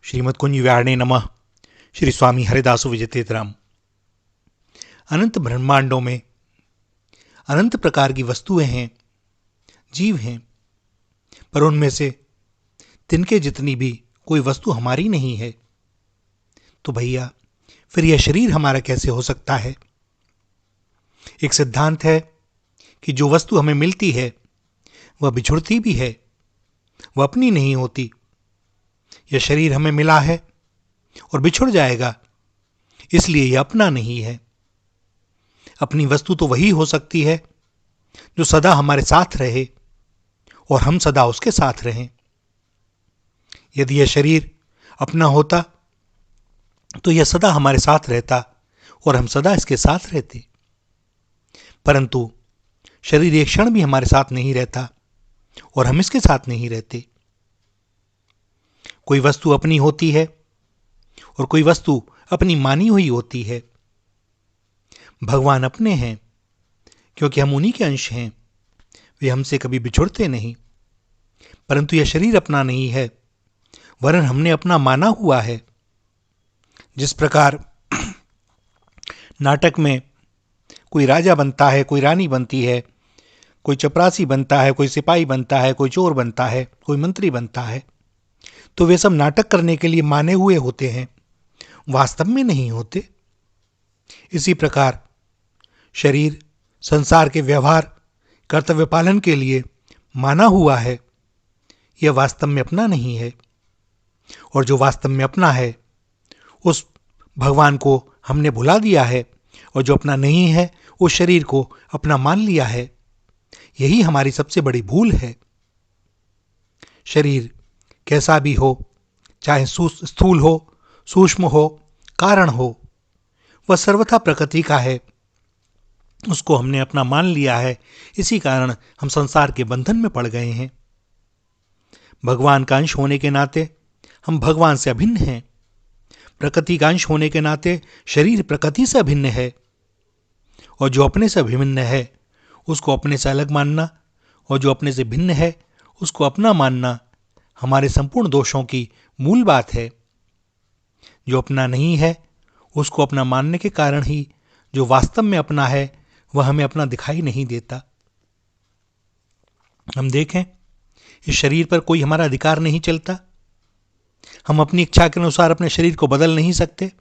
श्रीमद् कुंज विहारिणे नमः। श्री स्वामी हरिदासु विजयतीर्थराम। अनंत ब्रह्मांडों में अनंत प्रकार की वस्तुएं हैं, जीव हैं, पर उनमें से तिनके जितनी भी कोई वस्तु हमारी नहीं है। तो भैया फिर यह शरीर हमारा कैसे हो सकता है? एक सिद्धांत है कि जो वस्तु हमें मिलती है वह बिछुड़ती भी है, वह अपनी नहीं होती। यह शरीर हमें मिला है और बिछुड़ जाएगा, इसलिए यह अपना नहीं है। अपनी वस्तु तो वही हो सकती है जो सदा हमारे साथ रहे और हम सदा उसके साथ रहें। यदि यह शरीर अपना होता तो यह सदा हमारे साथ रहता और हम सदा इसके साथ रहते, परंतु शरीर एक क्षण भी हमारे साथ नहीं रहता और हम इसके साथ नहीं रहते। कोई वस्तु अपनी होती है और कोई वस्तु अपनी मानी हुई होती है। भगवान अपने हैं क्योंकि हम उन्हीं के अंश हैं, वे हमसे कभी बिछुड़ते नहीं। परंतु यह शरीर अपना नहीं है, वरन हमने अपना माना हुआ है। जिस प्रकार नाटक में कोई राजा बनता है, कोई रानी बनती है, कोई चपरासी बनता है, कोई सिपाही बनता है, कोई चोर बनता है, कोई मंत्री बनता है, तो वे सब नाटक करने के लिए माने हुए होते हैं, वास्तव में नहीं होते। इसी प्रकार शरीर संसार के व्यवहार कर्तव्य पालन के लिए माना हुआ है, यह वास्तव में अपना नहीं है। और जो वास्तव में अपना है उस भगवान को हमने भुला दिया है, और जो अपना नहीं है उस शरीर को अपना मान लिया है। यही हमारी सबसे बड़ी भूल है। शरीर कैसा भी हो, चाहे स्थूल हो, सूक्ष्म हो, कारण हो, वह सर्वथा प्रकृति का है। उसको हमने अपना मान लिया है, इसी कारण हम संसार के बंधन में पड़ गए हैं। भगवान का अंश होने के नाते हम भगवान से अभिन्न हैं। प्रकृति का अंश होने के नाते शरीर प्रकृति से अभिन्न है, और जो अपने से अभिन्न है उसको अपने से अलग मानना, और जो अपने से भिन्न है उसको अपना मानना हमारे संपूर्ण दोषों की मूल बात है। जो अपना नहीं है उसको अपना मानने के कारण ही जो वास्तव में अपना है वह हमें अपना दिखाई नहीं देता। हम देखें, इस शरीर पर कोई हमारा अधिकार नहीं चलता। हम अपनी इच्छा के अनुसार अपने शरीर को बदल नहीं सकते।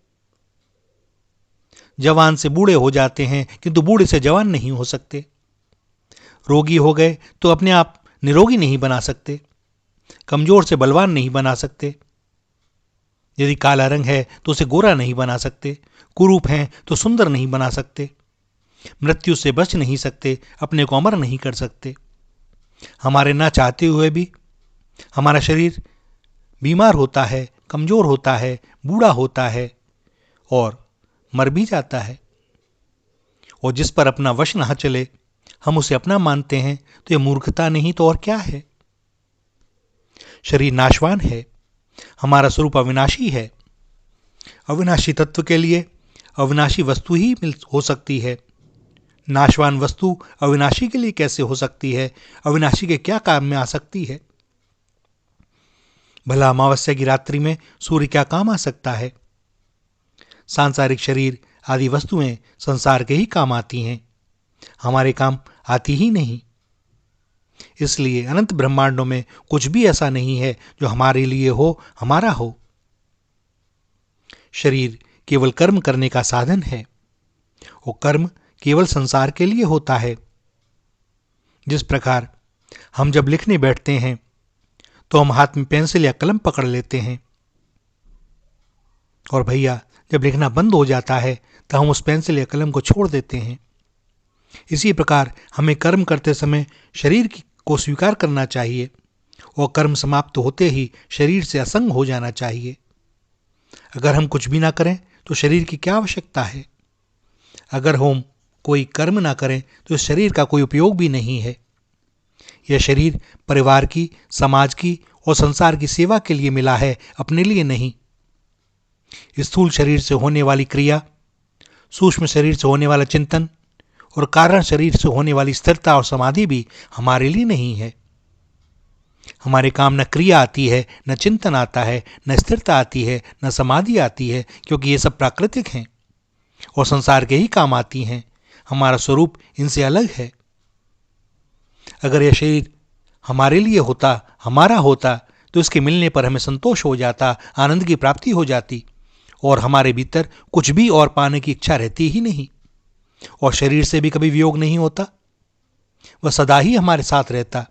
जवान से बूढ़े हो जाते हैं, किंतु बूढ़े से जवान नहीं हो सकते। रोगी हो गए तो अपने आप निरोगी नहीं बना सकते। कमजोर से बलवान नहीं बना सकते। यदि काला रंग है तो उसे गोरा नहीं बना सकते। कुरूप हैं तो सुंदर नहीं बना सकते। मृत्यु से बच नहीं सकते, अपने को अमर नहीं कर सकते। हमारे ना चाहते हुए भी हमारा शरीर बीमार होता है, कमजोर होता है, बूढ़ा होता है और मर भी जाता है। और जिस पर अपना वश ना चले हम उसे अपना मानते हैं, तो यह मूर्खता नहीं तो और क्या है। शरीर नाशवान है, हमारा स्वरूप अविनाशी है। अविनाशी तत्व के लिए अविनाशी वस्तु ही हो सकती है। नाशवान वस्तु अविनाशी के लिए कैसे हो सकती है? अविनाशी के क्या काम में आ सकती है? भला अमावस्या की रात्रि में सूर्य क्या काम आ सकता है? सांसारिक शरीर आदि वस्तुएं संसार के ही काम आती हैं, हमारे काम आती ही नहीं। इसलिए अनंत ब्रह्मांडों में कुछ भी ऐसा नहीं है जो हमारे लिए हो, हमारा हो। शरीर केवल कर्म करने का साधन है, और कर्म केवल संसार के लिए होता है। जिस प्रकार हम जब लिखने बैठते हैं तो हम हाथ में पेंसिल या कलम पकड़ लेते हैं, और भैया जब लिखना बंद हो जाता है तो हम उस पेंसिल या कलम को छोड़ देते हैं। इसी प्रकार हमें कर्म करते समय शरीर को स्वीकार करना चाहिए, और कर्म समाप्त होते ही शरीर से असंग हो जाना चाहिए। अगर हम कुछ भी ना करें तो शरीर की क्या आवश्यकता है? अगर हम कोई कर्म ना करें तो इस शरीर का कोई उपयोग भी नहीं है। यह शरीर परिवार की, समाज की और संसार की सेवा के लिए मिला है, अपने लिए नहीं। स्थूल शरीर से होने वाली क्रिया, सूक्ष्म शरीर से होने वाला चिंतन और कारण शरीर से होने वाली स्थिरता और समाधि भी हमारे लिए नहीं है। हमारे काम न क्रिया आती है, न चिंतन आता है, न स्थिरता आती है, न समाधि आती है, क्योंकि ये सब प्राकृतिक हैं और संसार के ही काम आती हैं। हमारा स्वरूप इनसे अलग है। अगर यह शरीर हमारे लिए होता, हमारा होता, तो इसके मिलने पर हमें संतोष हो जाता, आनंद की प्राप्ति हो जाती और हमारे भीतर कुछ भी और पाने की इच्छा रहती ही नहीं, और शरीर से भी कभी वियोग नहीं होता, वह सदा ही हमारे साथ रहता।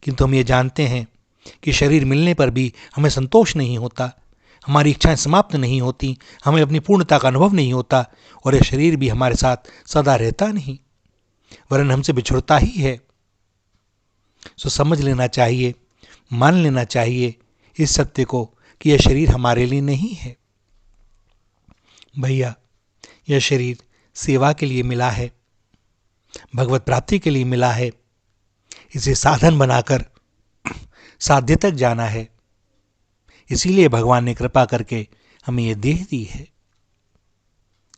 किंतु हम ये जानते हैं कि शरीर मिलने पर भी हमें संतोष नहीं होता, हमारी इच्छाएं समाप्त नहीं होती, हमें अपनी पूर्णता का अनुभव नहीं होता, और यह शरीर भी हमारे साथ सदा रहता नहीं, वरन हमसे बिछुड़ता ही है। सो समझ लेना चाहिए, मान लेना चाहिए इस सत्य को कि यह शरीर हमारे लिए नहीं है। भैया, यह शरीर सेवा के लिए मिला है, भगवत प्राप्ति के लिए मिला है। इसे साधन बनाकर साध्य तक जाना है। इसीलिए भगवान ने कृपा करके हमें यह देह दी है।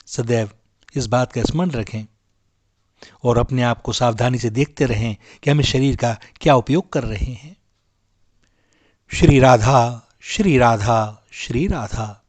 सदैव इस बात का स्मरण रखें और अपने आप को सावधानी से देखते रहें कि हम इस शरीर का क्या उपयोग कर रहे हैं। श्री राधा, श्री राधा, श्री राधा।